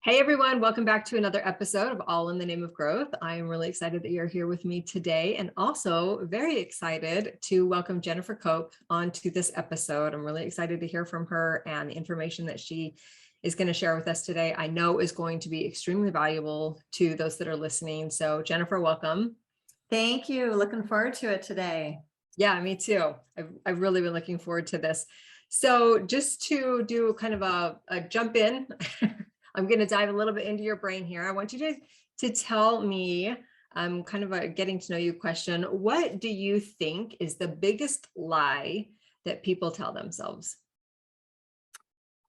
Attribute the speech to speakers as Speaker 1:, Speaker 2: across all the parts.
Speaker 1: Hey everyone, welcome back to another episode of All in the Name of Growth. I am really excited that you're here with me today and also very excited to welcome Jennifer Kok onto this episode. I'm really excited to hear from her and the information that she is going to share with us today. I know is going to be extremely valuable to those that are listening. So Jennifer, welcome.
Speaker 2: Thank you. Looking forward to it today.
Speaker 1: Yeah, me too. I've really been looking forward to this. So just to do kind of a jump in, I'm going to dive a little bit into your brain here. I want you to tell me, kind of a getting to know you question. What do you think is the biggest lie that people tell themselves?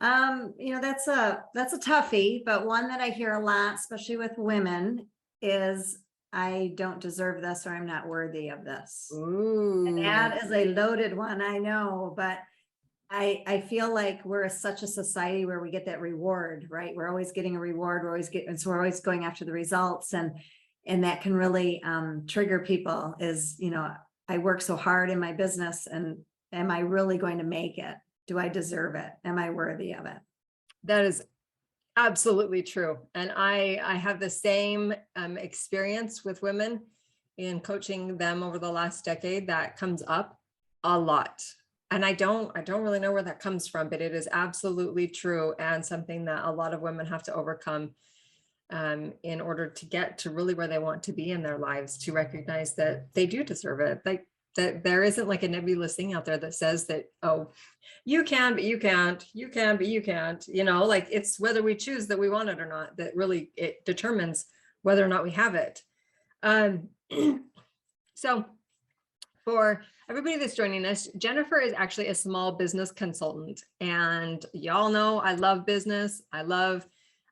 Speaker 2: That's a toughie, but one that I hear a lot, especially with women, is I don't deserve this or I'm not worthy of this.
Speaker 1: Ooh.
Speaker 2: And that is a loaded one, I know, but I feel like we're such a society where we get that reward, right? We're always getting a reward. So we're always going after the results, and that can really trigger people. I work so hard in my business, and am I really going to make it? Do I deserve it? Am I worthy of it?
Speaker 1: That is absolutely true. And I have the same experience with women in coaching them over the last decade. That comes up a lot. And I don't really know where that comes from, but it is absolutely true and something that a lot of women have to overcome in order to get to really where they want to be in their lives, to recognize that they do deserve it. Like that there isn't like a nebulous thing out there that says that, oh, you can, but you can't, you can, but you can't, like it's whether we choose that we want it or not, that really it determines whether or not we have it. So for everybody that's joining us, Jennifer is actually a small business consultant, and y'all know I love business. I love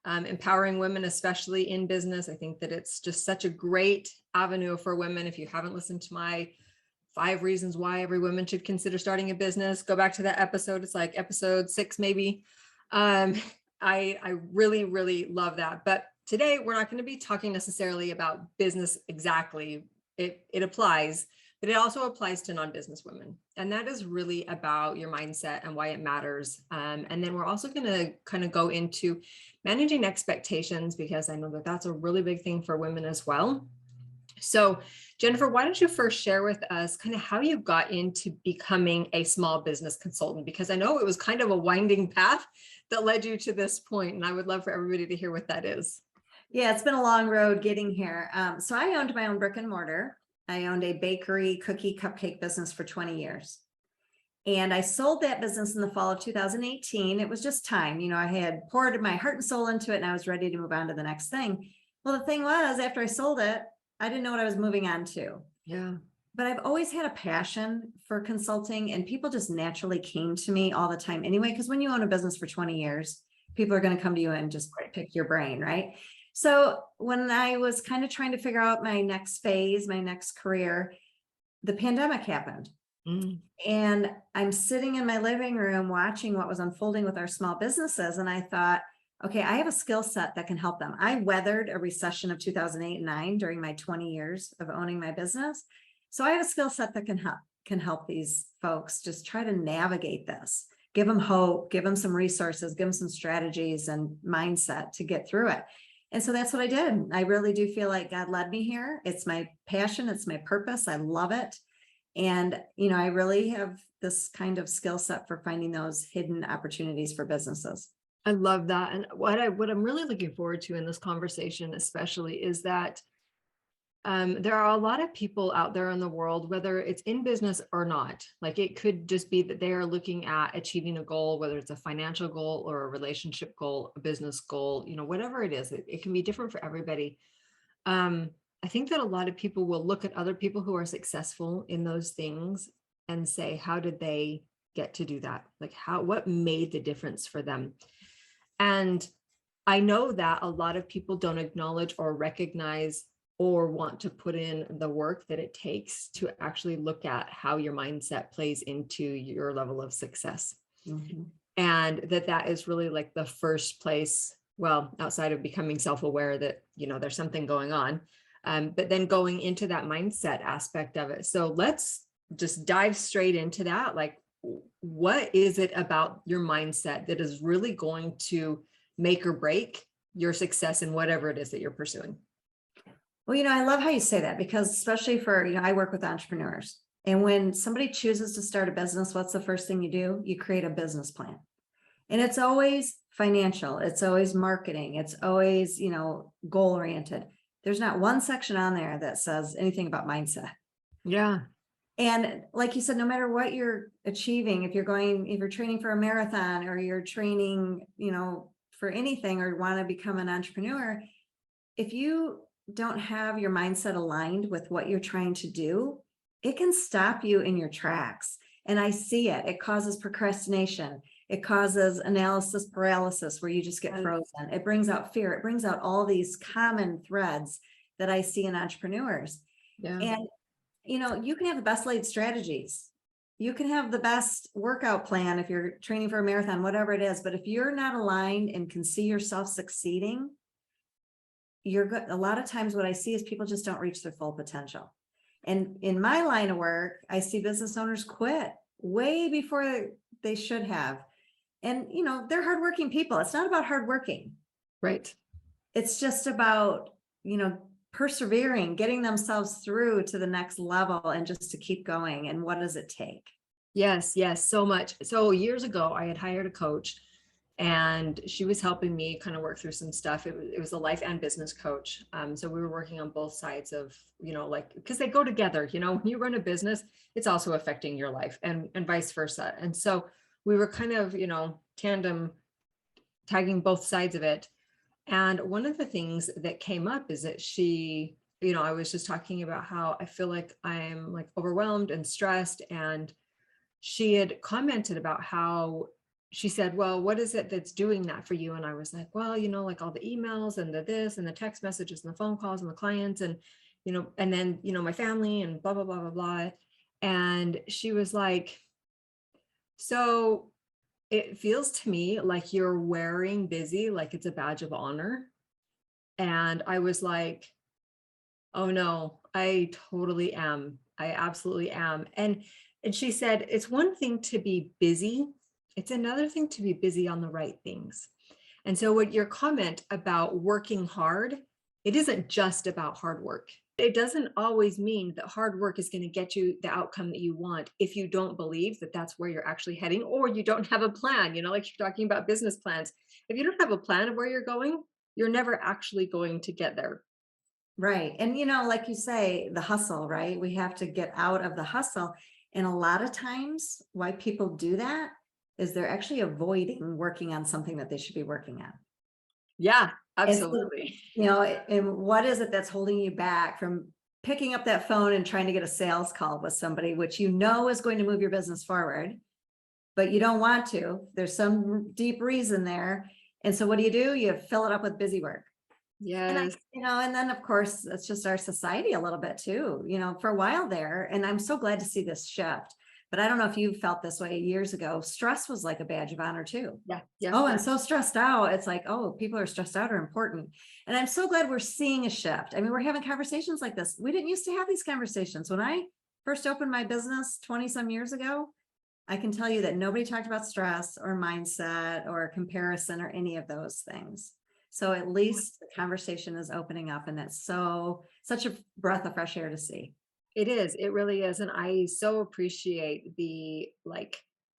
Speaker 1: empowering women, especially in business. I think that it's just such a great avenue for women. If you haven't listened to my 5 reasons why every woman should consider starting a business, go back to that episode. It's like episode 6, maybe. I really, really love that. But today we're not going to be talking necessarily about business exactly. It applies, but it also applies to non-business women. And that is really about your mindset and why it matters. And then we're also going to kind of go into managing expectations, because I know that that's a really big thing for women as well. So Jennifer, why don't you first share with us kind of how you got into becoming a small business consultant? Because I know it was kind of a winding path that led you to this point, and I would love for everybody to hear what that is.
Speaker 2: Yeah, it's been a long road getting here. So I owned my own brick and mortar. I owned a bakery cookie cupcake business for 20 years. And I sold that business in the fall of 2018. It was just time. I had poured my heart and soul into it, and I was ready to move on to the next thing. Well, the thing was, after I sold it, I didn't know what I was moving on to.
Speaker 1: Yeah.
Speaker 2: But I've always had a passion for consulting, and people just naturally came to me all the time anyway, because when you own a business for 20 years, people are going to come to you and just pick your brain, right? So when I was kind of trying to figure out my next phase, my next career, the pandemic happened. And I'm sitting in my living room watching what was unfolding with our small businesses. And I thought, okay, I have a skill set that can help them. I weathered a recession of 2008 and 2009 during my 20 years of owning my business. So I have a skill set that can help these folks just try to navigate this, give them hope, give them some resources, give them some strategies and mindset to get through it. And so that's what I did. I really do feel like God led me here. It's my passion. It's my purpose. I love it. And, I really have this kind of skill set for finding those hidden opportunities for businesses.
Speaker 1: I love that. And what I'm really looking forward to in this conversation, especially, is that there are a lot of people out there in the world, whether it's in business or not. Like it could just be that they are looking at achieving a goal, whether it's a financial goal or a relationship goal, a business goal, whatever it is, it can be different for everybody. I think that a lot of people will look at other people who are successful in those things and say, how did they get to do that? Like what made the difference for them? And I know that a lot of people don't acknowledge or recognize or want to put in the work that it takes to actually look at how your mindset plays into your level of success. Mm-hmm. And that is really like the first place, well, outside of becoming self-aware that, there's something going on, but then going into that mindset aspect of it. So let's just dive straight into that. Like, what is it about your mindset that is really going to make or break your success in whatever it is that you're pursuing.
Speaker 2: Well, I love how you say that, because especially for, I work with entrepreneurs. And when somebody chooses to start a business, what's the first thing you do? You create a business plan. And it's always financial. It's always marketing. It's always, goal oriented. There's not one section on there that says anything about mindset.
Speaker 1: Yeah.
Speaker 2: And like you said, no matter what you're achieving, if you're training for a marathon, or you're training, for anything, or want to become an entrepreneur, if you don't have your mindset aligned with what you're trying to do, it can stop you in your tracks. And I see it. It causes procrastination. It causes analysis paralysis, where you just get frozen. It brings out fear. It brings out all these common threads that I see in entrepreneurs.
Speaker 1: Yeah.
Speaker 2: And, you can have the best laid strategies. You can have the best workout plan if you're training for a marathon, whatever it is. But if you're not aligned and can see yourself succeeding, you're good. A lot of times what I see is people just don't reach their full potential. And in my line of work, I see business owners quit way before they should have. And, they're hardworking people. It's not about hardworking.
Speaker 1: Right.
Speaker 2: It's just about, persevering, getting themselves through to the next level, and just to keep going. And what does it take?
Speaker 1: Yes, so much. So years ago, I had hired a coach, and she was helping me kind of work through some stuff. It was a life and business coach. So we were working on both sides of, because they go together, when you run a business, it's also affecting your life, and vice versa. And so we were kind of, tandem tagging both sides of it. And one of the things that came up is that she, I was just talking about how I feel like I'm like overwhelmed and stressed. And she had commented about how she said, well, what is it that's doing that for you? And I was like, well, like all the emails and the this and the text messages and the phone calls and the clients and, and then, my family and blah, blah, blah, blah, blah. And she was like, so it feels to me like you're wearing busy like it's a badge of honor. And I was like, oh no, I totally am. I absolutely am. And she said, it's one thing to be busy. It's another thing to be busy on the right things. And so what your comment about working hard, it isn't just about hard work. It doesn't always mean that hard work is going to get you the outcome that you want if you don't believe that that's where you're actually heading, or you don't have a plan, like you're talking about business plans. If you don't have a plan of where you're going, you're never actually going to get there.
Speaker 2: Right. And, like you say, the hustle, right? We have to get out of the hustle. And a lot of times why people do that is they're actually avoiding working on something that they should be working on.
Speaker 1: Yeah, absolutely.
Speaker 2: And what is it that's holding you back from picking up that phone and trying to get a sales call with somebody, which is going to move your business forward, but you don't want to? There's some deep reason there. And so what do? You fill it up with busy work.
Speaker 1: Yes.
Speaker 2: And then of course, it's just our society a little bit too, for a while there. And I'm so glad to see this shift. But I don't know if you felt this way years ago. Stress was like a badge of honor too.
Speaker 1: Yeah.
Speaker 2: Oh, I'm so stressed out. It's like, oh, people are stressed out are important. And I'm so glad we're seeing a shift. I mean, we're having conversations like this. We didn't used to have these conversations. When I first opened my business 20 some years ago, I can tell you that nobody talked about stress or mindset or comparison or any of those things. So at least the conversation is opening up, and that's such a breath of fresh air to see.
Speaker 1: It is. It really is. And I so appreciate the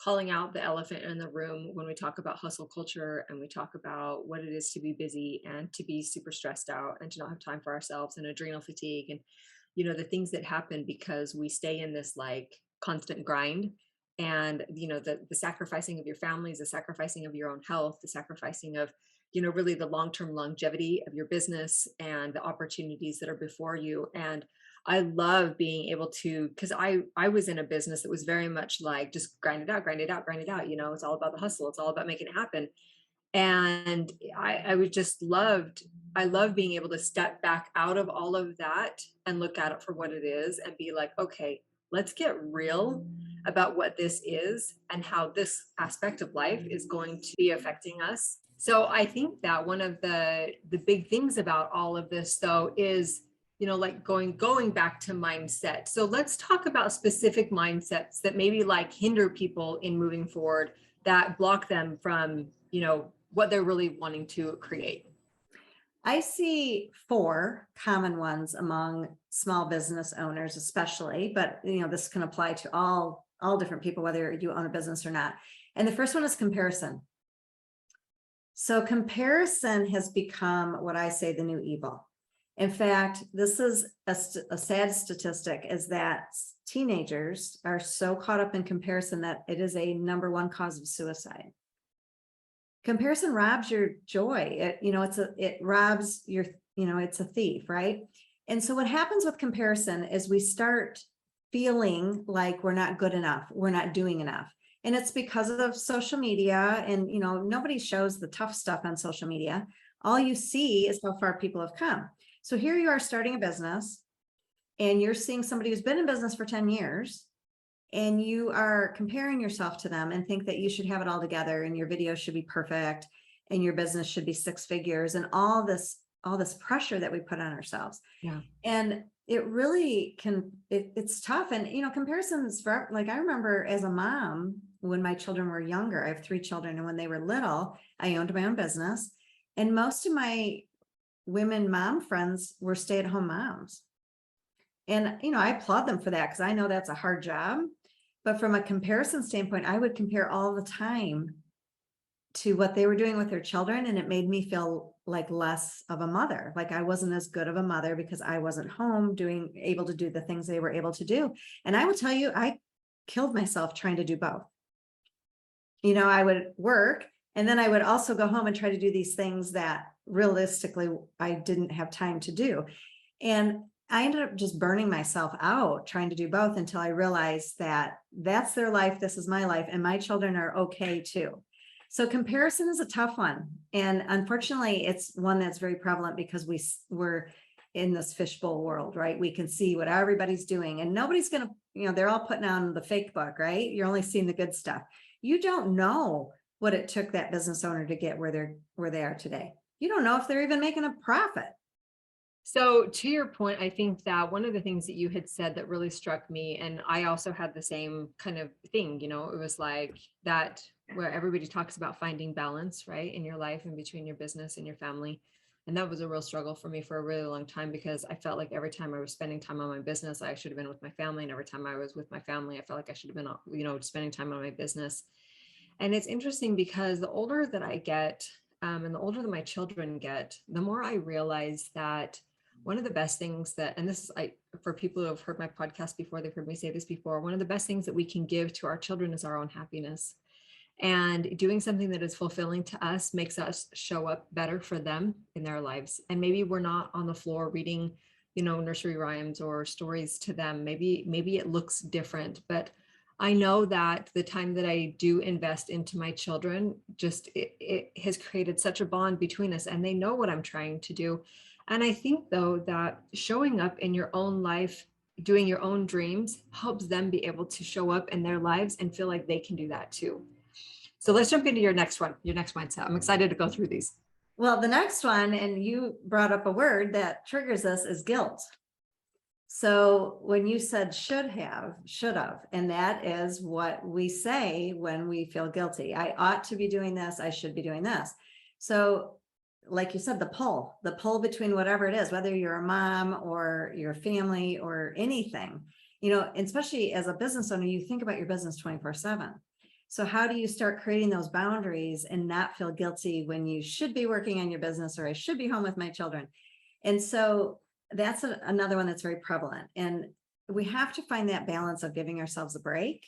Speaker 1: calling out the elephant in the room when we talk about hustle culture and we talk about what it is to be busy and to be super stressed out and to not have time for ourselves and adrenal fatigue and, the things that happen because we stay in this constant grind. And, the sacrificing of your families, the sacrificing of your own health, the sacrificing of, really the long-term longevity of your business and the opportunities that are before you. And I love being able to, because I was in a business that was very much like just grind it out, grind it out, grind it out. It's all about the hustle. It's all about making it happen. And I would I love being able to step back out of all of that and look at it for what it is and be like, okay, let's get real about what this is and how this aspect of life is going to be affecting us. So I think that one of the big things about all of this though is, going back to mindset. So let's talk about specific mindsets that maybe hinder people in moving forward, that block them from, what they're really wanting to create.
Speaker 2: I see four common ones among small business owners, especially, but this can apply to all different people, whether you own a business or not. And the first one is comparison. So comparison has become what I say the new evil. In fact, this is a sad statistic, is that teenagers are so caught up in comparison that it is a number one cause of suicide. Comparison robs your joy. It robs your, it's a thief, right? And so what happens with comparison is we start feeling like we're not good enough, we're not doing enough. And it's because of social media, and nobody shows the tough stuff on social media. All you see is how far people have come. So here you are starting a business, and you're seeing somebody who's been in business for 10 years, and you are comparing yourself to them and think that you should have it all together, and your video should be perfect, and your business should be 6 figures, and all this pressure that we put on ourselves.
Speaker 1: Yeah.
Speaker 2: And it really it's tough. And, comparisons for, like, I remember as a mom, when my children were younger, I have 3 children, and when they were little, I owned my own business. And most of my women mom friends were stay-at-home moms. And, I applaud them for that, because I know that's a hard job. But from a comparison standpoint, I would compare all the time to what they were doing with their children. And it made me feel like less of a mother. Like I wasn't as good of a mother because I wasn't home able to do the things they were able to do. And I will tell you, I killed myself trying to do both. I would work, and then I would also go home and try to do these things that realistically I didn't have time to do. And I ended up just burning myself out trying to do both, until I realized that that's their life, this is my life, and my children are okay too. So comparison is a tough one. And unfortunately, it's one that's very prevalent because we're in this fishbowl world, right? We can see what everybody's doing, and nobody's going to, they're all putting on the fake book, right? You're only seeing the good stuff. You don't know what it took that business owner to get where they are today. You don't know if they're even making a profit.
Speaker 1: So to your point, I think that one of the things that you had said that really struck me, and I also had the same kind of thing, it was like that, where everybody talks about finding balance, right, in your life and between your business and your family. And that was a real struggle for me for a really long time, because I felt like every time I was spending time on my business, I should have been with my family. And every time I was with my family, I felt like I should have been, spending time on my business. And it's interesting, because the older that I get, and the older that my children get, the more I realize that one of the best things that, and this is, for people who have heard my podcast before, they've heard me say this before, one of the best things that we can give to our children is our own happiness. And doing something that is fulfilling to us makes us show up better for them in their lives. And maybe we're not on the floor reading, nursery rhymes or stories to them. Maybe it looks different, but I know that the time that I do invest into my children, it has created such a bond between us, and they know what I'm trying to do. And I think, though, that showing up in your own life, doing your own dreams, helps them be able to show up in their lives and feel like they can do that too. So let's jump into your next mindset. I'm excited to go through these.
Speaker 2: Well, the next one, and you brought up a word that triggers us, is guilt. So when you said should have, and that is what we say when we feel guilty. I ought to be doing this. I should be doing this. So like you said, the pull between whatever it is, whether you're a mom or your family or anything, especially as a business owner, you think about your business 24/7. So how do you start creating those boundaries and not feel guilty when you should be working on your business, or I should be home with my children? And so that's another one that's very prevalent. And we have to find that balance of giving ourselves a break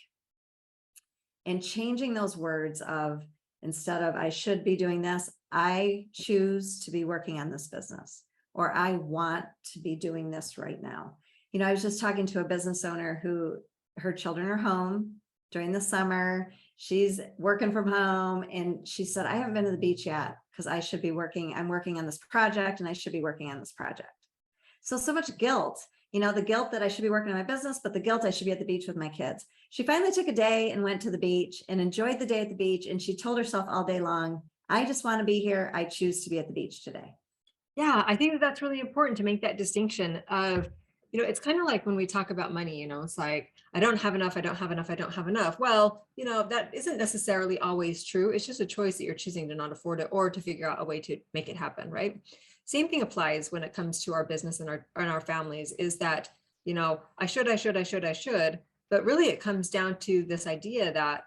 Speaker 2: and changing those words of, instead of I should be doing this, I choose to be working on this business, or I want to be doing this right now. I was just talking to a business owner who, her children are home during the summer. She's working from home, and she said, I haven't been to the beach yet because I should be working. I'm working on this project, and I should be working on this project. So much guilt, the guilt that I should be working on my business, but the guilt I should be at the beach with my kids. She finally took a day and went to the beach and enjoyed the day at the beach. And she told herself all day long, I just want to be here. I choose to be at the beach today.
Speaker 1: Yeah, I think that's really important to make that distinction of, it's kind of like when we talk about money, it's like, I don't have enough, I don't have enough, I don't have enough. Well, that isn't necessarily always true. It's just a choice that you're choosing to not afford it, or to figure out a way to make it happen, right? Same thing applies when it comes to our business and our families, is that, I should, but really it comes down to this idea that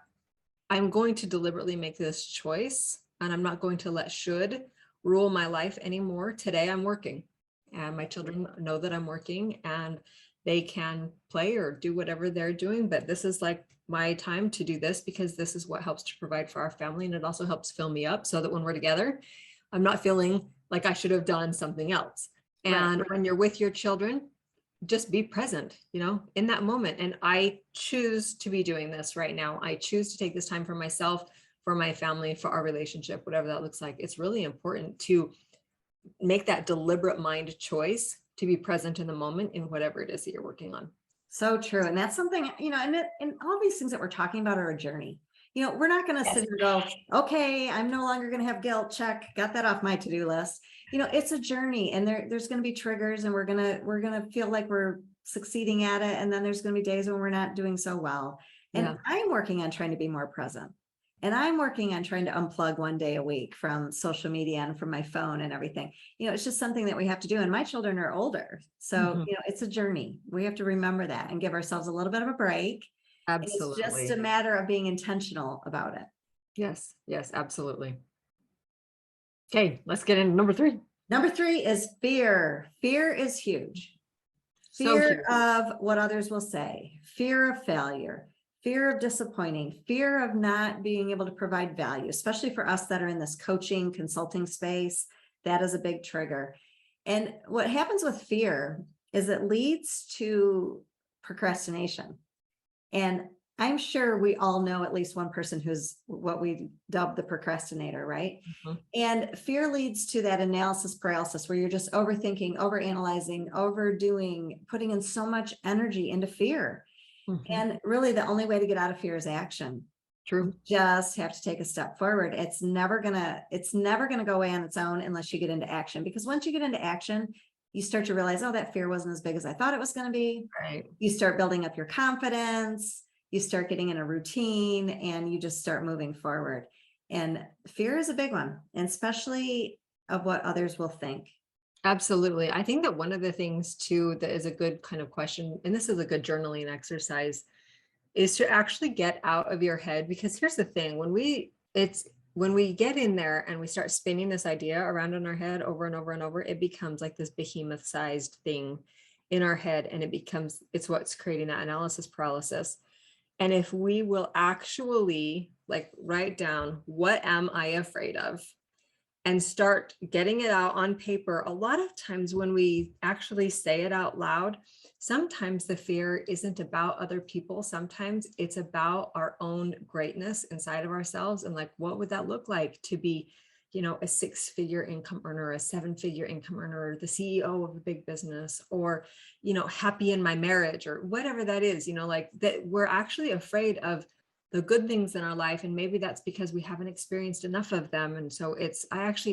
Speaker 1: I'm going to deliberately make this choice, and I'm not going to let should rule my life anymore. Today I'm working, and my children know that I'm working, and they can play or do whatever they're doing, but this is like my time to do this, because this is what helps to provide for our family. And it also helps fill me up so that when we're together, I'm not feeling like I should have done something else. And when you're with your children, just be present, in that moment. And I choose to be doing this right now. I choose to take this time for myself, for my family, for our relationship, whatever that looks like. It's really important to make that deliberate mind choice to be present in the moment in whatever it is that you're working on.
Speaker 2: So true. And that's something, and all these things that we're talking about are a journey. We're not going to sit and go, okay, I'm no longer going to have guilt. Check, got that off my to-do list. It's a journey, and there's going to be triggers, and we're going to feel like we're succeeding at it. And then there's going to be days when we're not doing so well. And I'm working on trying to be more present. And I'm working on trying to unplug one day a week from social media and from my phone and everything. It's just something that we have to do. And my children are older. So, it's a journey. We have to remember that and give ourselves a little bit of a break.
Speaker 1: Absolutely.
Speaker 2: It's just a matter of being intentional about it.
Speaker 1: Yes, absolutely. Okay, let's get into number 3.
Speaker 2: Number 3 is fear. Fear is huge. Fear of what others will say, fear of failure, fear of disappointing, fear of not being able to provide value, especially for us that are in this coaching, consulting space. That is a big trigger. And what happens with fear is it leads to procrastination. And I'm sure we all know at least one person who's what we dub the procrastinator, right? And fear leads to that analysis paralysis, where you're just overthinking, overanalyzing, overdoing, putting in so much energy into fear. And really the only way to get out of fear is action.
Speaker 1: True.
Speaker 2: You just have to take a step forward. It's never gonna go away on its own unless you get into action. Because once you get into action, you start to realize, oh, that fear wasn't as big as I thought it was going to be.
Speaker 1: Right.
Speaker 2: You start building up your confidence. You start getting in a routine, and you just start moving forward. And fear is a big one, and especially of what others will think.
Speaker 1: Absolutely. I think that one of the things too that is a good kind of question, and this is a good journaling exercise, is to actually get out of your head. Because here's the thing, when we get in there and we start spinning this idea around in our head over and over and over, it becomes like this behemoth sized thing in our head, and it's what's creating that analysis paralysis. And if we will actually write down, what am I afraid of? And start getting it out on paper. A lot of times when we actually say it out loud, sometimes the fear isn't about other people. Sometimes it's about our own greatness inside of ourselves. And what would that look like to be, a 6-figure income earner, a 7-figure income earner, the CEO of a big business, or, happy in my marriage, or whatever that is, that we're actually afraid of the good things in our life. And maybe that's because we haven't experienced enough of them. And so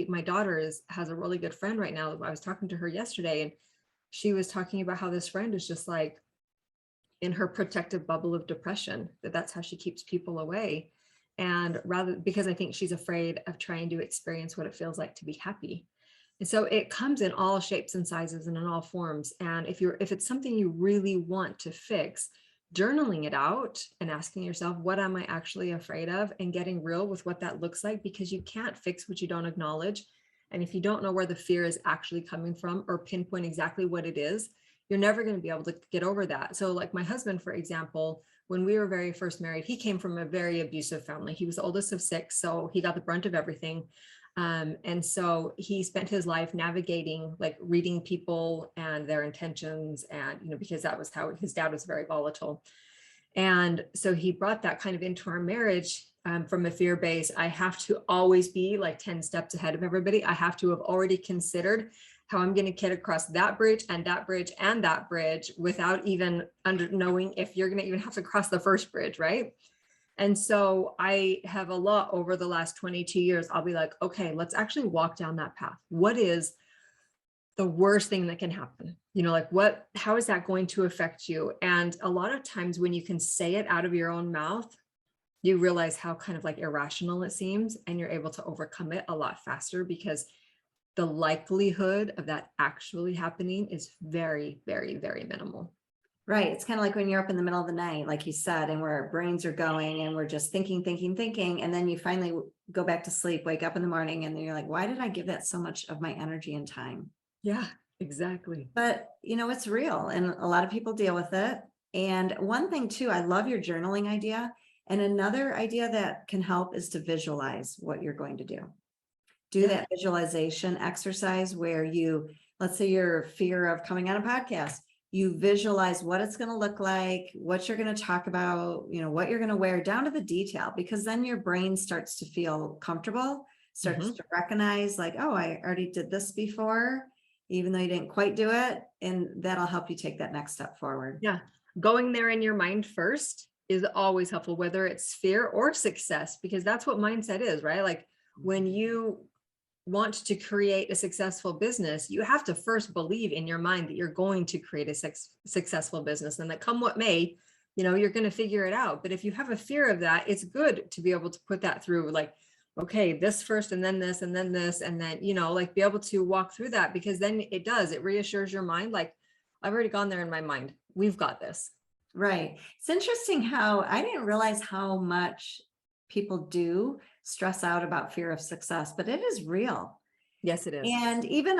Speaker 1: my daughter has a really good friend right now. I was talking to her yesterday, and she was talking about how this friend is just in her protective bubble of depression, that's how she keeps people away. And because I think she's afraid of trying to experience what it feels like to be happy. And so it comes in all shapes and sizes and in all forms. And if it's something you really want to fix, journaling it out and asking yourself, what am I actually afraid of? And getting real with what that looks like, because you can't fix what you don't acknowledge. And if you don't know where the fear is actually coming from, or pinpoint exactly what it is, you're never going to be able to get over that. So my husband, for example, when we were very first married, he came from a very abusive family. He was the oldest of 6, so he got the brunt of everything. And so he spent his life navigating, reading people and their intentions, and, because that was how his dad was very volatile. And so he brought that kind of into our marriage, from a fear base. I have to always be 10 steps ahead of everybody. I have to have already considered how I'm going to get across that bridge and that bridge and that bridge without even knowing if you're going to even have to cross the first bridge, right? And so I have a lot over the last 22 years. I'll be like, okay, let's actually walk down that path. What is the worst thing that can happen? How is that going to affect you? And a lot of times when you can say it out of your own mouth, you realize how kind of irrational it seems, and you're able to overcome it a lot faster, because the likelihood of that actually happening is very, very, very minimal.
Speaker 2: Right. It's kind of like when you're up in the middle of the night, like you said, and where our brains are going and we're just thinking, thinking, thinking. And then you finally go back to sleep, wake up in the morning, and then you're like, why did I give that so much of my energy and time?
Speaker 1: Yeah, exactly.
Speaker 2: But, it's real and a lot of people deal with it. And one thing too, I love your journaling idea. And another idea that can help is to visualize what you're going to do. Do
Speaker 1: Yeah.
Speaker 2: that visualization exercise where let's say your fear of coming on a podcast, you visualize what it's going to look like, what you're going to talk about, what you're going to wear down to the detail, because then your brain starts to feel comfortable, starts to recognize like, oh, I already did this before, even though you didn't quite do it. And that'll help you take that next step forward.
Speaker 1: Yeah. Going there in your mind first is always helpful, whether it's fear or success, because that's what mindset is, right? Like when you want to create a successful business, you have to first believe in your mind that you're going to create a successful business, and that come what may, you're going to figure it out. But if you have a fear of that, it's good to be able to put that through, like, okay, this first, and then this, and then this, and then, like be able to walk through that, because then it reassures your mind. Like, I've already gone there in my mind. We've got this.
Speaker 2: Right. It's interesting how I didn't realize how much people do stress out about fear of success, but it is real.
Speaker 1: Yes, it is.
Speaker 2: And even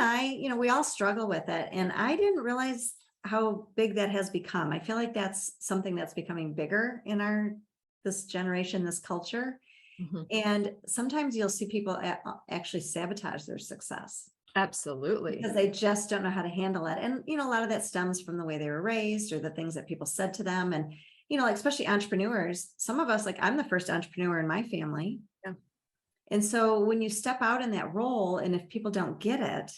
Speaker 2: we all struggle with it. And I didn't realize how big that has become. I feel like that's something that's becoming bigger in this generation, this culture. And sometimes you'll see people actually sabotage their success.
Speaker 1: Absolutely.
Speaker 2: Because they just don't know how to handle it. And, a lot of that stems from the way they were raised or the things that people said to them. And, like, especially entrepreneurs, some of us, like I'm the first entrepreneur in my family.
Speaker 1: Yeah.
Speaker 2: And so when you step out in that role, and if people don't get it,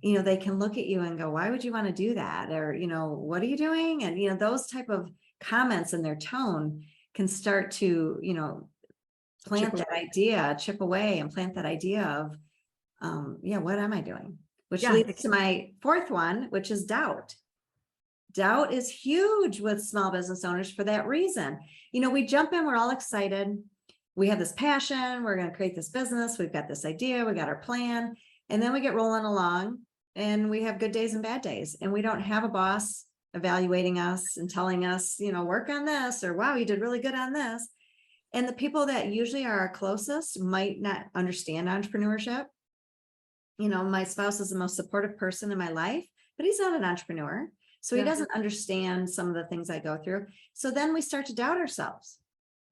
Speaker 2: they can look at you and go, why would you want to do that? Or, what are you doing? And, those type of comments in their tone can start to, chip away and plant that idea of, what am I doing? Which leads to my fourth one, which is doubt. Doubt is huge with small business owners for that reason. We jump in, we're all excited. We have this passion. We're going to create this business. We've got this idea. We got our plan. And then we get rolling along and we have good days and bad days. And we don't have a boss evaluating us and telling us, work on this, or wow, you did really good on this. And the people that usually are our closest might not understand entrepreneurship. My spouse is the most supportive person in my life, but he's not an entrepreneur. So he doesn't understand some of the things I go through. So then we start to doubt ourselves.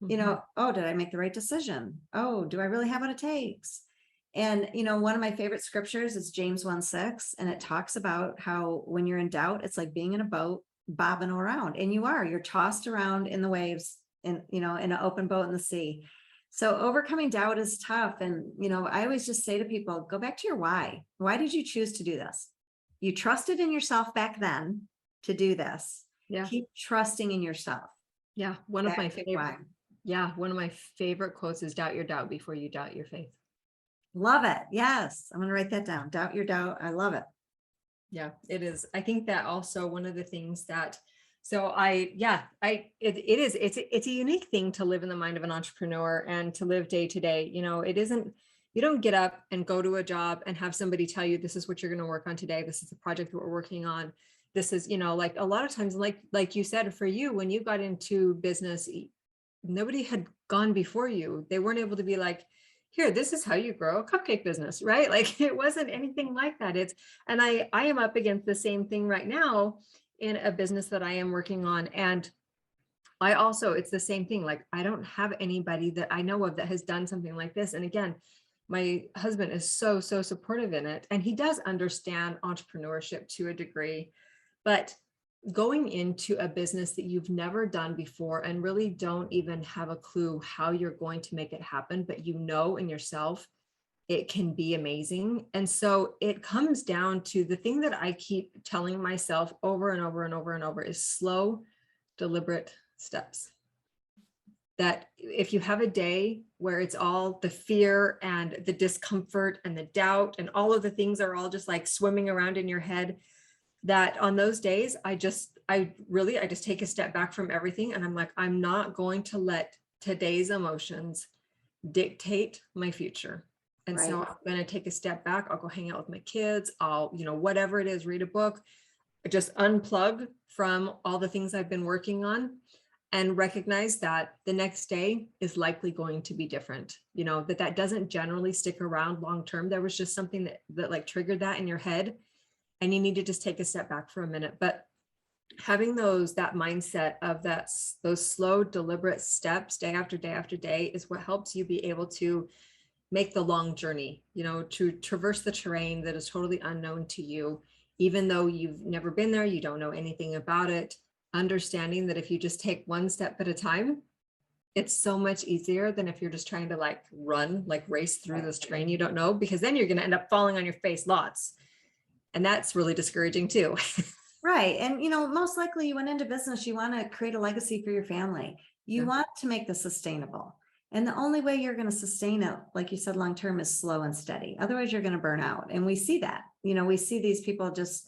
Speaker 2: Oh, did I make the right decision? Oh, do I really have what it takes? And, one of my favorite scriptures is James 1:6. And it talks about how when you're in doubt, it's like being in a boat, bobbing around, and you're tossed around in the waves in an open boat in the sea. So overcoming doubt is tough. And, I always just say to people, go back to your why. Why did you choose to do this? You trusted in yourself back then to do this.
Speaker 1: Yeah.
Speaker 2: Keep trusting in yourself.
Speaker 1: Yeah. One of my favorite quotes is doubt your doubt before you doubt your faith.
Speaker 2: Love it. Yes. I'm going to write that down. Doubt your doubt. I love it.
Speaker 1: Yeah, it is. I think that also one of the things that, it's a unique thing to live in the mind of an entrepreneur and to live day to day. It isn't, you don't get up and go to a job and have somebody tell you, this is what you're going to work on today. This is the project that we're working on. This is, like a lot of times, like you said, for you, when you got into business, nobody had gone before you. They weren't able to be like, here, this is how you grow a cupcake business, right? Like it wasn't anything like that. And I am up against the same thing right now in a business that I am working on. And it's the same thing. Like I don't have anybody that I know of that has done something like this. And again, my husband is so supportive in it. And he does understand entrepreneurship to a degree, but going into a business that you've never done before and really don't even have a clue how you're going to make it happen, but in yourself, it can be amazing. And so it comes down to the thing that I keep telling myself over and over and over and over is slow, deliberate steps. That if you have a day where it's all the fear and the discomfort and the doubt and all of the things are all just like swimming around in your head, that on those days, I just take a step back from everything. And I'm like, I'm not going to let today's emotions dictate my future. And
Speaker 2: Right.
Speaker 1: so I'm going to take a step back. I'll go hang out with my kids. I'll, whatever it is, read a book, just unplug from all the things I've been working on and recognize that the next day is likely going to be different, that doesn't generally stick around long term. There was just something that like triggered that in your head and you need to just take a step back for a minute. But having that mindset of those slow, deliberate steps day after day after day is what helps you be able to make the long journey, to traverse the terrain that is totally unknown to you, even though you've never been there, you don't know anything about it, understanding that if you just take one step at a time, it's so much easier than if you're just trying to race through this terrain you don't know, because then you're going to end up falling on your face lots. And that's really discouraging too.
Speaker 2: Right. And, most likely you went into business, you want to create a legacy for your family. You want to make this sustainable. And the only way you're going to sustain it, like you said, long term is slow and steady. Otherwise, you're going to burn out. And we see that, we see these people just,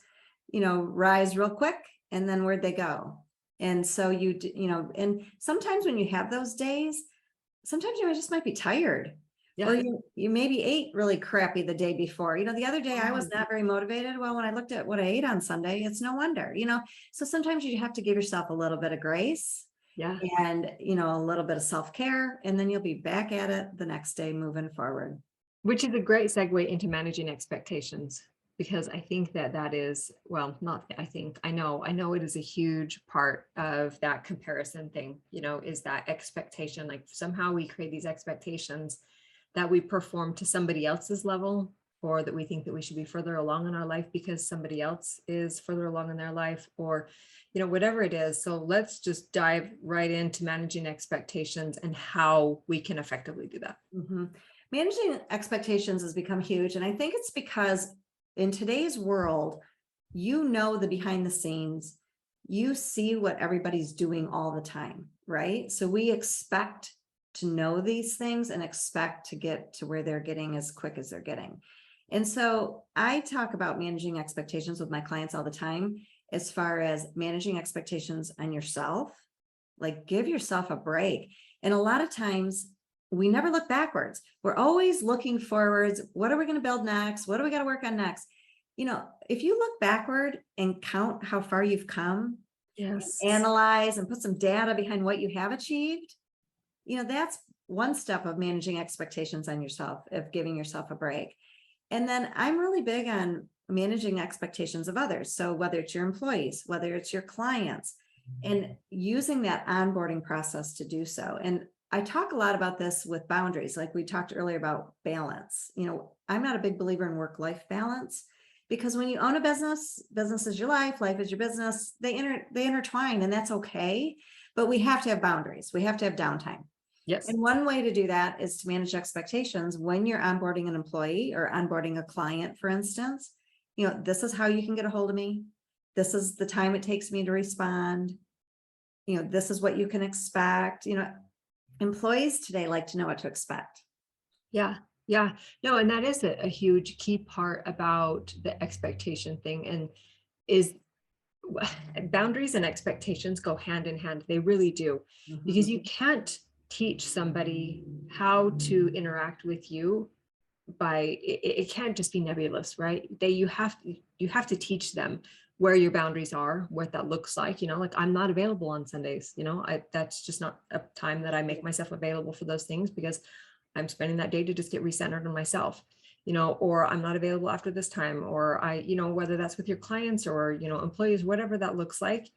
Speaker 2: rise real quick and then where'd they go? And so and sometimes when you have those days, sometimes you just might be tired. Yeah. Or you maybe ate really crappy the day before. The other day I was not very motivated. Well, when I looked at what I ate on Sunday, it's no wonder, so sometimes you have to give yourself a little bit of grace. Yeah. And, a little bit of self-care, and then you'll be back at it the next day moving forward.
Speaker 1: Which is a great segue into managing expectations, because I think that is, well, not, I know it is a huge part of that comparison thing, is that expectation. Like somehow we create these expectations that we perform to somebody else's level, or that we think that we should be further along in our life because somebody else is further along in their life, or, whatever it is. So let's just dive right into managing expectations and how we can effectively do that.
Speaker 2: Mm-hmm. Managing expectations has become huge. And I think it's because in today's world, the behind the scenes, you see what everybody's doing all the time, right? So we expect to know these things and expect to get to where they're getting as quick as they're getting. And so I talk about managing expectations with my clients all the time, as far as managing expectations on yourself, like give yourself a break. And a lot of times we never look backwards. We're always looking forwards. What are we going to build next? What do we got to work on next? If you look backward and count how far you've come, yes, analyze and put some data behind what you have achieved, that's one step of managing expectations on yourself, of giving yourself a break. And then I'm really big on managing expectations of others. So whether it's your employees, whether it's your clients, and using that onboarding process to do so. And I talk a lot about this with boundaries, like we talked earlier about balance. I'm not a big believer in work-life balance, because when you own a business, business is your life is your business. They intertwine, and that's okay. But we have to have boundaries. We have to have downtime. Yes. And one way to do that is to manage expectations when you're onboarding an employee or onboarding a client, for instance. This is how you can get a hold of me. This is the time it takes me to respond. This is what you can expect. Employees today like to know what to expect.
Speaker 1: Yeah. Yeah. No, and that is a huge key part about the expectation thing. And is boundaries and expectations go hand in hand. They really do, because you can't teach somebody how to interact with you by it can't just be nebulous, right? You have to teach them where your boundaries are, what that looks like. Like I'm not available on Sundays. That's just not a time that I make myself available for those things, because I'm spending that day to just get recentered on myself. Or I'm not available after this time, or whether that's with your clients or, employees, whatever that looks like.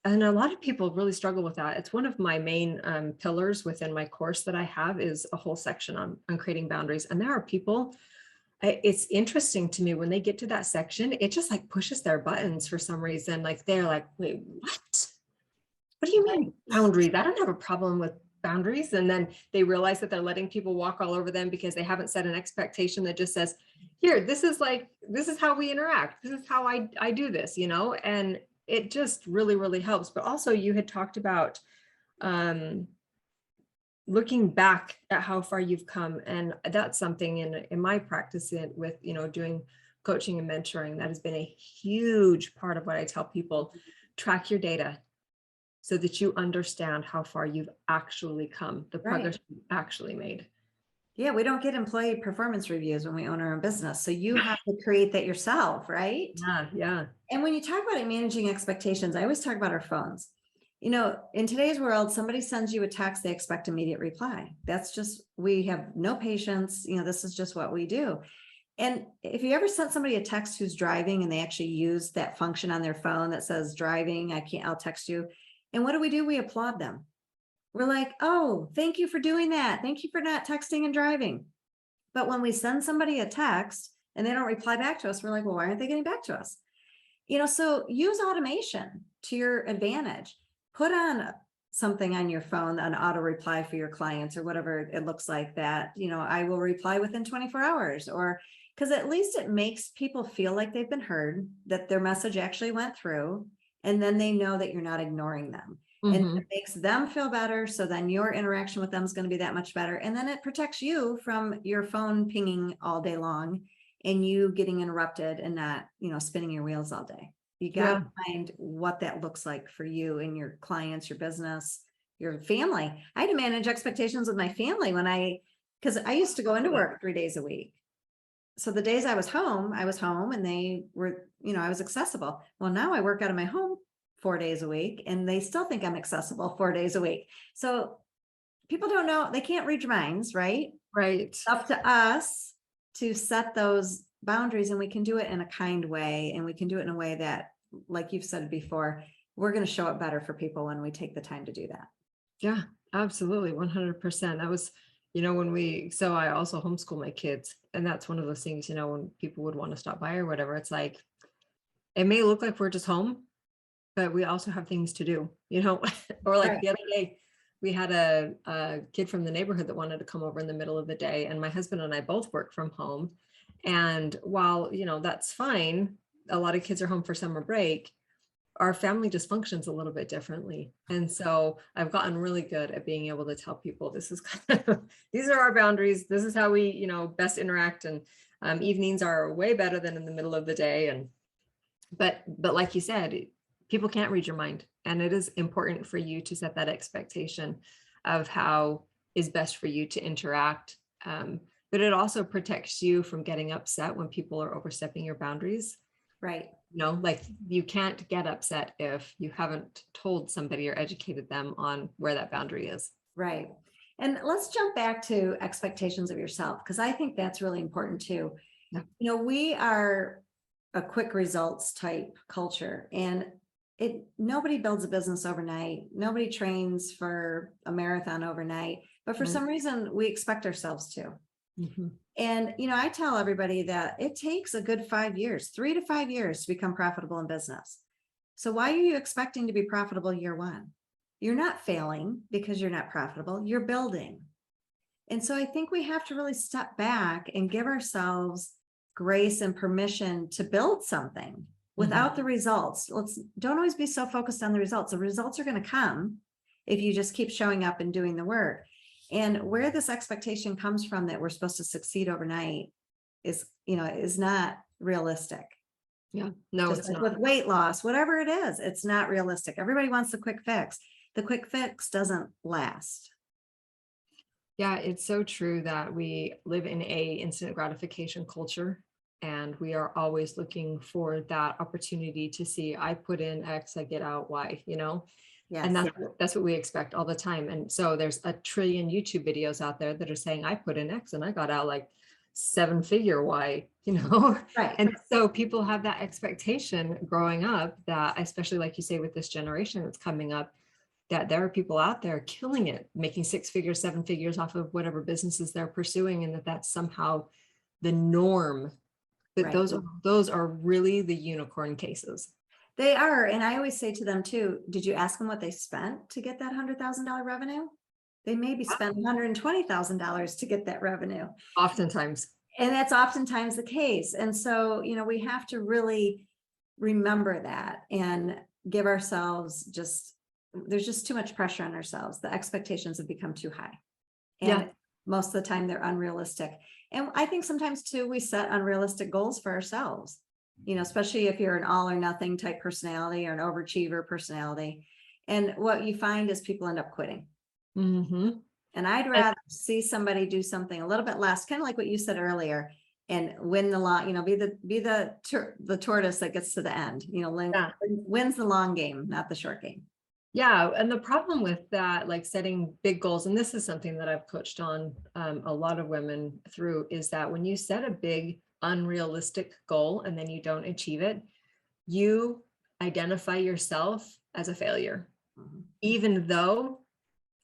Speaker 1: And a lot of people really struggle with that. It's one of my main pillars within my course that I have, is a whole section on creating boundaries. And there are people, it's interesting to me when they get to that section, it just like pushes their buttons for some reason. Like they're like, wait, what? What do you mean boundaries? I don't have a problem with boundaries. And then they realize that they're letting people walk all over them because they haven't set an expectation that just says, here, this is how we interact. This is how I do this, and it just really, really helps. But also you had talked about looking back at how far you've come. And that's something in my practice with, doing coaching and mentoring, that has been a huge part of what I tell people. Track your data so that you understand how far you've actually come, the progress you've actually made.
Speaker 2: Yeah, we don't get employee performance reviews when we own our own business. So you have to create that yourself, right?
Speaker 1: Yeah, yeah.
Speaker 2: And when you talk about it, managing expectations, I always talk about our phones. In today's world, somebody sends you a text, they expect immediate reply. That's just, we have no patience. This is just what we do. And if you ever sent somebody a text who's driving and they actually use that function on their phone that says driving, I'll text you. And what do? We applaud them. We're like, oh, thank you for doing that. Thank you for not texting and driving. But when we send somebody a text and they don't reply back to us, we're like, well, why aren't they getting back to us? So use automation to your advantage. Put on something on your phone, an auto reply for your clients or whatever it looks like that, I will reply within 24 hours, or because at least it makes people feel like they've been heard, that their message actually went through, and then they know that you're not ignoring them. And it makes them feel better. So then your interaction with them is going to be that much better. And then it protects you from your phone pinging all day long and you getting interrupted and not, spinning your wheels all day. You got to find what that looks like for you and your clients, your business, your family. I had to manage expectations with my family because I used to go into work 3 days a week. So the days I was home and they were, I was accessible. Well, now I work out of my home 4 days a week and they still think I'm accessible 4 days a week. So people don't know, they can't read your minds, right?
Speaker 1: Right.
Speaker 2: It's up to us to set those boundaries, and we can do it in a kind way. And we can do it in a way that, like you've said before, we're going to show it better for people when we take the time to do that.
Speaker 1: Yeah, absolutely. 100%. That was, so I also homeschool my kids. And that's one of those things, when people would want to stop by or whatever, it's like, it may look like we're just home, but we also have things to do, or like the other day, we had a kid from the neighborhood that wanted to come over in the middle of the day. And my husband and I both work from home. And while, that's fine, a lot of kids are home for summer break, our family just functions a little bit differently. And so I've gotten really good at being able to tell people this is these are our boundaries. This is how we, best interact. And evenings are way better than in the middle of the day. But like you said, people can't read your mind. And it is important for you to set that expectation of how is best for you to interact. But it also protects you from getting upset when people are overstepping your boundaries.
Speaker 2: Right.
Speaker 1: Like you can't get upset if you haven't told somebody or educated them on where that boundary is.
Speaker 2: Right. And let's jump back to expectations of yourself, because I think that's really important too.
Speaker 1: Yeah.
Speaker 2: We are a quick results type culture, and nobody builds a business overnight. Nobody trains for a marathon overnight, but for some reason we expect ourselves to. And, I tell everybody that it takes a good 5 years, 3 to 5 years to become profitable in business. So why are you expecting to be profitable year one? You're not failing because you're not profitable, you're building. And so I think we have to really step back and give ourselves grace and permission to build something without the results. Don't always be so focused on the results. The results are going to come if you just keep showing up and doing the work. And where this expectation comes from that we're supposed to succeed overnight is not realistic.
Speaker 1: Yeah, no,
Speaker 2: just
Speaker 1: it's
Speaker 2: like
Speaker 1: not.
Speaker 2: with weight loss, whatever it is, it's not realistic. Everybody wants the quick fix. The quick fix doesn't last.
Speaker 1: Yeah, it's so true that we live in a instant gratification culture, and we are always looking for that opportunity to see, I put in X, I get out Y,
Speaker 2: Yes.
Speaker 1: And that's what we expect all the time. And so there's a trillion YouTube videos out there that are saying, I put in X and I got out like 7-figure Y,
Speaker 2: Right.
Speaker 1: And so people have that expectation growing up that, especially like you say, with this generation that's coming up, that there are people out there killing it, making 6 figures, 7 figures off of whatever businesses they're pursuing, and that's somehow the norm. But those are really the unicorn cases.
Speaker 2: They are. And I always say to them too, did you ask them what they spent to get that $100,000 revenue? They maybe spent $120,000 to get that revenue.
Speaker 1: Oftentimes.
Speaker 2: And that's oftentimes the case. And so, we have to really remember that and give ourselves there's just too much pressure on ourselves. The expectations have become too high. And most of the time they're unrealistic. And I think sometimes too, we set unrealistic goals for ourselves. Especially if you're an all or nothing type personality or an overachiever personality. And what you find is people end up quitting. And I'd rather see somebody do something a little bit less, kind of like what you said earlier, and win the long, be the tortoise that gets to the end,
Speaker 1: Yeah.
Speaker 2: wins the long game, not the short game.
Speaker 1: Yeah. And the problem with that, like setting big goals, and this is something that I've coached on a lot of women through, is that when you set a big, unrealistic goal and then you don't achieve it, you identify yourself as a failure, even though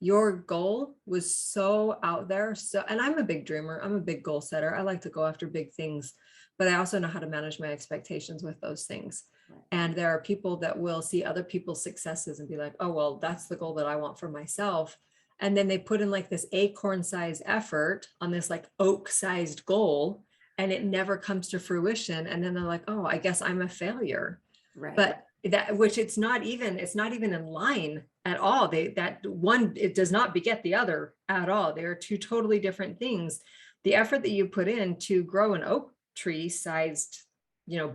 Speaker 1: your goal was so out there. So, and I'm a big dreamer. I'm a big goal setter. I like to go after big things, but I also know how to manage my expectations with those things. And there are people that will see other people's successes and be like, oh, well, that's the goal that I want for myself. And then they put in like this acorn sized effort on this like oak sized goal, and it never comes to fruition. And then they're like, oh, I guess I'm a failure.
Speaker 2: Right.
Speaker 1: But that, which it's not even in line at all. That one, it does not beget the other at all. They are two totally different things. The effort that you put in to grow an oak tree sized,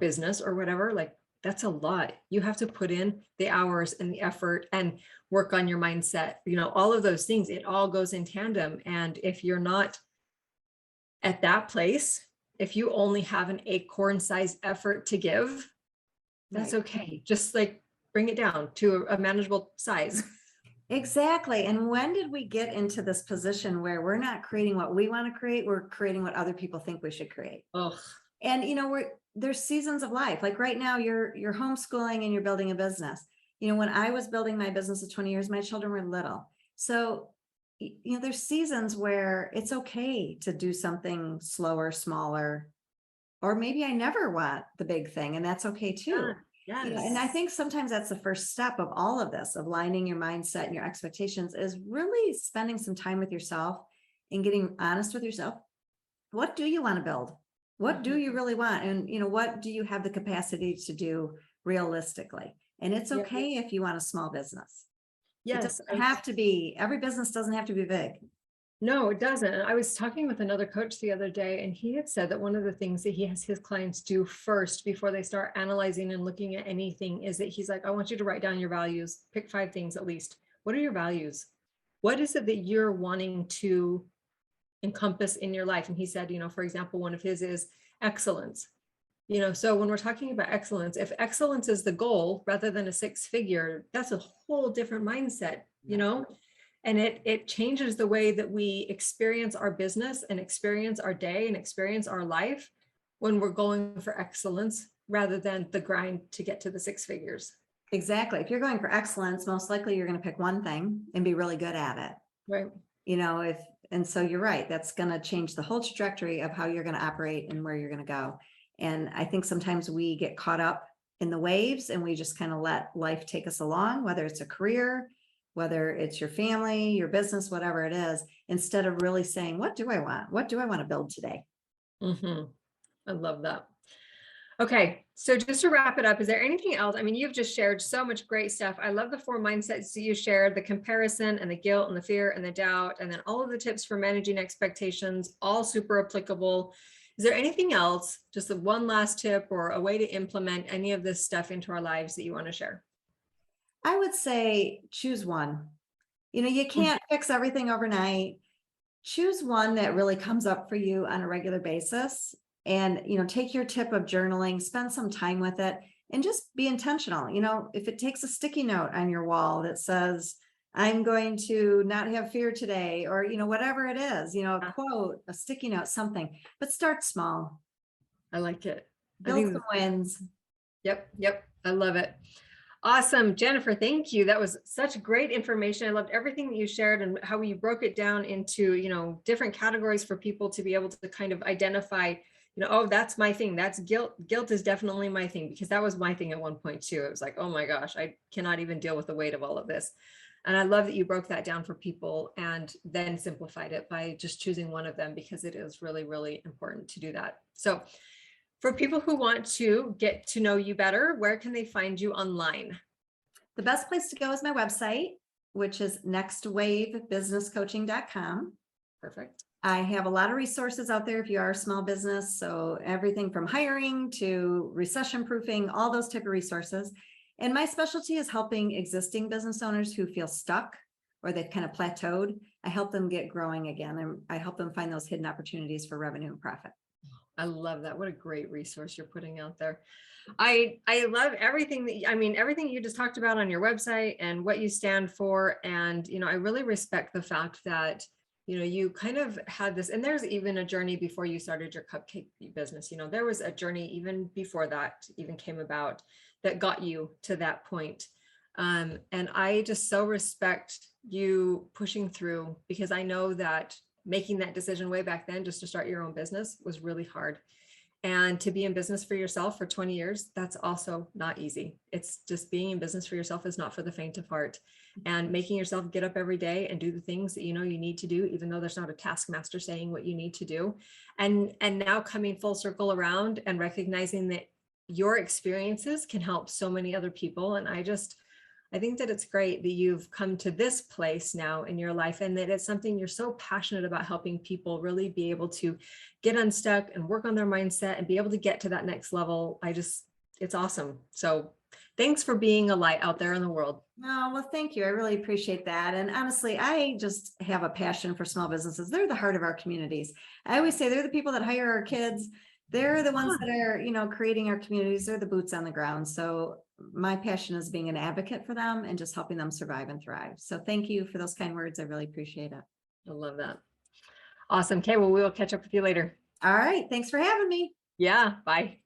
Speaker 1: business or whatever, like that's a lot. You have to put in the hours and the effort and work on your mindset, all of those things. It all goes in tandem. And if you're not at that place, if you only have an acorn sized effort to give, that's okay. Just like bring it down to a manageable size.
Speaker 2: Exactly. And when did we get into this position where we're not creating what we want to create, we're creating what other people think we should create?
Speaker 1: Oh,
Speaker 2: and there's seasons of life. Like right now, you're homeschooling and you're building a business. When I was building my business at 20 years, my children were little. So, there's seasons where it's okay to do something slower, smaller, or maybe I never want the big thing, and that's okay too.
Speaker 1: Yes.
Speaker 2: And I think sometimes that's the first step of all of this, of aligning your mindset and your expectations, is really spending some time with yourself and getting honest with yourself. What do you want to build? What do you really want? And, what do you have the capacity to do realistically? And it's okay if you want a small business.
Speaker 1: Yes.
Speaker 2: It doesn't have to be, every business doesn't have to be big.
Speaker 1: No, it doesn't. I was talking with another coach the other day, and he had said that one of the things that he has his clients do first before they start analyzing and looking at anything is that he's like, I want you to write down your values, pick 5 things at least. What are your values? What is it that you're wanting to encompass in your life? And he said, for example, one of his is excellence. So when we're talking about excellence, if excellence is the goal rather than a 6-figure, that's a whole different mindset, and it changes the way that we experience our business and experience our day and experience our life when we're going for excellence rather than the grind to get to the 6 figures.
Speaker 2: Exactly. If you're going for excellence, most likely you're going to pick one thing and be really good at it.
Speaker 1: Right.
Speaker 2: And so you're right. That's going to change the whole trajectory of how you're going to operate and where you're going to go. And I think sometimes we get caught up in the waves and we just kind of let life take us along, whether it's a career, whether it's your family, your business, whatever it is, instead of really saying, what do I want? What do I want to build today?
Speaker 1: Mm-hmm. I love that. Okay. So just to wrap it up, is there anything else? I mean, you've just shared so much great stuff. I love the 4 mindsets that you shared, the comparison and the guilt and the fear and the doubt, and then all of the tips for managing expectations, all super applicable. Is there anything else, just the one last tip or a way to implement any of this stuff into our lives that you want to share?
Speaker 2: I would say choose one. You can't fix everything overnight. Choose one that really comes up for you on a regular basis. And, take your tip of journaling, spend some time with it, and just be intentional. If it takes a sticky note on your wall that says, I'm going to not have fear today, or, whatever it is, a quote, a sticky note, something, but start small.
Speaker 1: I like it.
Speaker 2: Build some wins.
Speaker 1: Yep. I love it. Awesome. Jennifer, thank you. That was such great information. I loved everything that you shared and how you broke it down into, different categories for people to be able to kind of identify, oh, that's my thing. That's guilt. Guilt is definitely my thing, because that was my thing at one point too. It was like, oh my gosh, I cannot even deal with the weight of all of this. And I love that you broke that down for people and then simplified it by just choosing one of them, because it is really, really important to do that. So for people who want to get to know you better, where can they find you online?
Speaker 2: The best place to go is my website, which is nextwavebusinesscoaching.com.
Speaker 1: Perfect.
Speaker 2: I have a lot of resources out there if you are a small business. So everything from hiring to recession proofing, all those type of resources. And my specialty is helping existing business owners who feel stuck or they've kind of plateaued, I help them get growing again. And I help them find those hidden opportunities for revenue and profit.
Speaker 1: I love that. What a great resource you're putting out there. I love everything that, I mean, everything you just talked about on your website and what you stand for. And, you know, I really respect the fact that, you know, you kind of had this, and there's even a journey before you started your cupcake business. You know, there was a journey even before that even came about that got you to that point. And I just so respect you pushing through, because I know that making that decision way back then just to start your own business was really hard. And to be in business for yourself for 20 years, that's also not easy. It's just being in business for yourself is not for the faint of heart. And making yourself get up every day and do the things that you know you need to do, even though there's not a taskmaster saying what you need to do. And now coming full circle around and recognizing that your experiences can help so many other people. And I think that it's great that you've come to this place now in your life, and that it's something you're so passionate about, helping people really be able to get unstuck and work on their mindset and be able to get to that next level. It's awesome. So thanks for being a light out there in the world.
Speaker 2: Oh, well, thank you. I really appreciate that. And honestly, I just have a passion for small businesses. They're the heart of our communities. I always say they're the people that hire our kids. They're the ones that are, you know, creating our communities. They're the boots on the ground. So my passion is being an advocate for them and just helping them survive and thrive. So thank you for those kind words. I really appreciate it.
Speaker 1: I love that. Awesome. Okay, well, we will catch up with you later.
Speaker 2: All right. Thanks for having me.
Speaker 1: Yeah, bye.